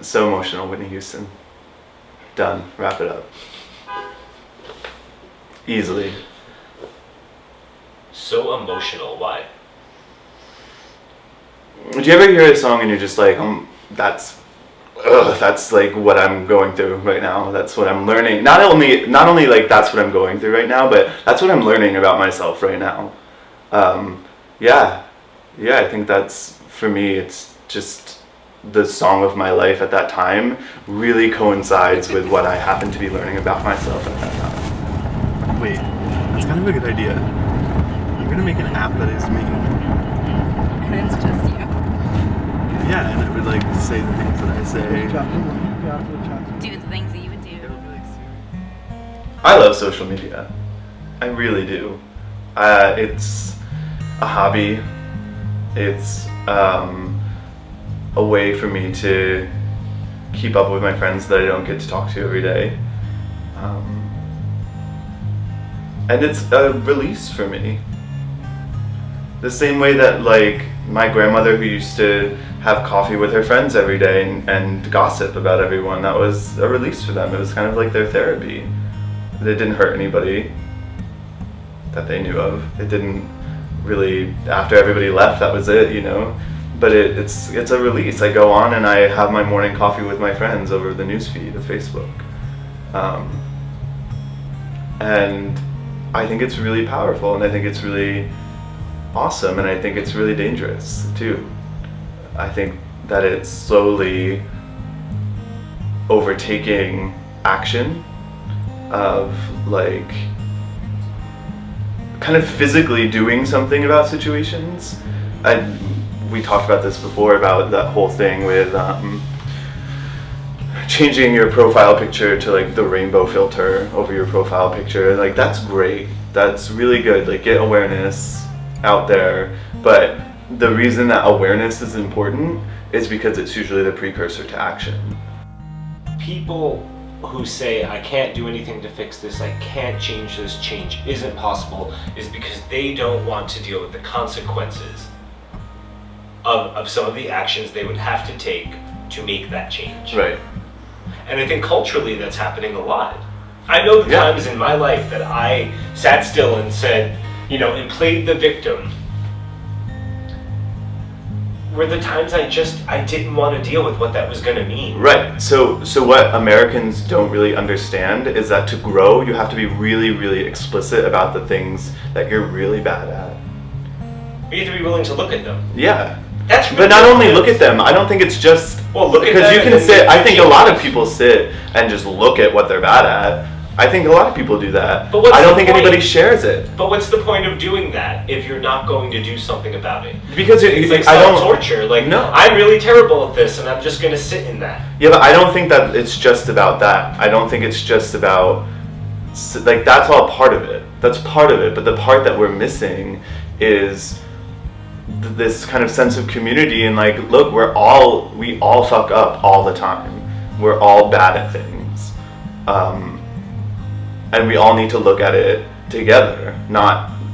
So emotional, Whitney Houston. Done. Wrap it up. Easily. So emotional. Why? Do you ever hear a song and you're just like, that's like what I'm going through right now. That's what I'm learning. Not only like that's what I'm going through right now, but that's what I'm learning about myself right now. Yeah, I think that's, for me, it's just the song of my life at that time really coincides with what I happen to be learning about myself at that time. Wait, that's kind of a good idea. I'm gonna make an app that is me. And it's just you. Yeah, and it would like say the things that I say. Do the things that you would do. It'll be like I love social media. I really do. It's a hobby. It's a way for me to keep up with my friends that I don't get to talk to every day. And it's a release for me. The same way that like my grandmother, who used to have coffee with her friends every day and gossip about everyone, that was a release for them. It was kind of like their therapy. It didn't hurt anybody that they knew of. It didn't really, after everybody left, that was it, you know. But it's a release. I go on and I have my morning coffee with my friends over the newsfeed of Facebook. And I think it's really powerful, and I think it's really awesome, and I think it's really dangerous too. I think that it's slowly overtaking action of like kind of physically doing something about situations. We talked about this before, about that whole thing with changing your profile picture to like the rainbow filter over your profile picture. Like that's great, that's really good, like get awareness out there. But the reason that awareness is important is because it's usually the precursor to action. People who say, I can't do anything to fix this, I can't change this, change isn't possible, is because they don't want to deal with the consequences of some of the actions they would have to take to make that change. Right. And I think culturally that's happening a lot. I know the times in my life that I sat still and said, you know, and played the victim, were the times I didn't want to deal with what that was going to mean. Right. So what Americans don't really understand is that to grow, you have to be really, really explicit about the things that you're really bad at. You have to be willing to look at them. Yeah. That's really but not only look at them. I don't think it's just look at because them you can and sit. I think a lot of change. people sit and just look at what they're bad at. I think a lot of people do that. But what's I don't the think point? anybody shares it. But what's the point of doing that if you're not going to do something about it? Because It's like I don't self-torture. Like, No. I'm really terrible at this, and I'm just going to sit in that. Yeah, but I don't think that it's just about that. I don't think it's just about like that's all part of it. That's part of it. But the part that we're missing is this kind of sense of community and like, look, we all fuck up all the time. We're all bad at things. And we all need to look at it together.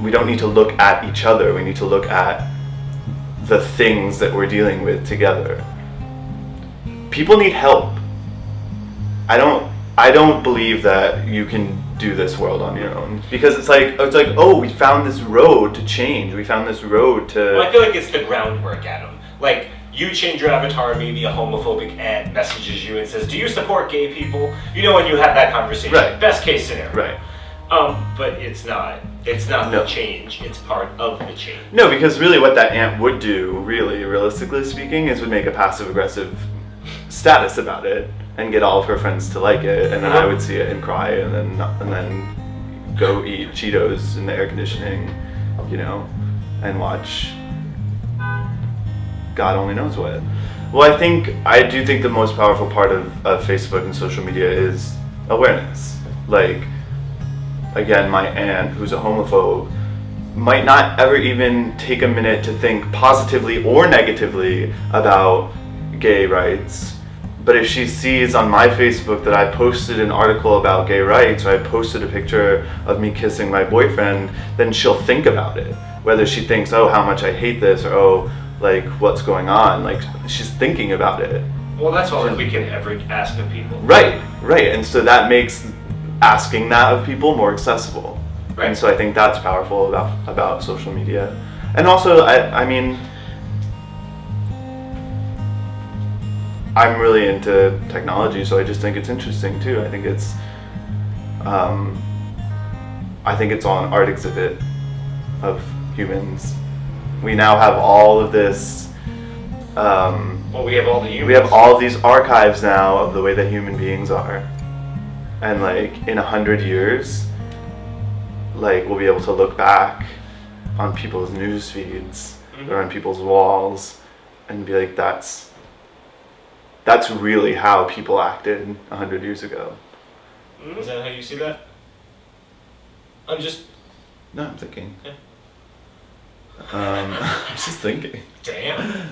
We don't need to look at each other. We need to look at the things that we're dealing with together. People need help. I don't believe that you can do this world on your own, because it's like, oh, we found this road to change. We found this road to. Well, I feel like it's the groundwork, Adam. Like, you change your avatar, maybe a homophobic ant messages you and says, do you support gay people? You know, when you have that conversation, Right. Best case scenario. Right. But it's not the change, it's part of the change. No, because really what that ant would do, really, realistically speaking, is would make a passive-aggressive status about it and get all of her friends to like it, and then I would see it and cry, and then go eat Cheetos in the air conditioning, you know, and watch God only knows what. Well, I do think the most powerful part of Facebook and social media is awareness. Like, again, my aunt, who's a homophobe, might not ever even take a minute to think positively or negatively about gay rights. But if she sees on my Facebook that I posted an article about gay rights, or I posted a picture of me kissing my boyfriend, then she'll think about it. Whether she thinks, oh, how much I hate this, or oh, like, what's going on? Like, she's thinking about it. Well, that's all that we can ever ask of people. Right, and so that makes asking that of people more accessible. Right. And so I think that's powerful about social media. And also, I mean, I'm really into technology, so I just think it's interesting too. I think it's on art exhibit of humans. We now have all of this. Well, we have all the humans. We have all of these archives now of the way that human beings are, and like in 100 years, like we'll be able to look back on people's news feeds or on people's walls and be like, that's really how people acted 100 years ago. Is that how you see that? I'm just. No, I'm thinking. Yeah. I'm just thinking. Damn.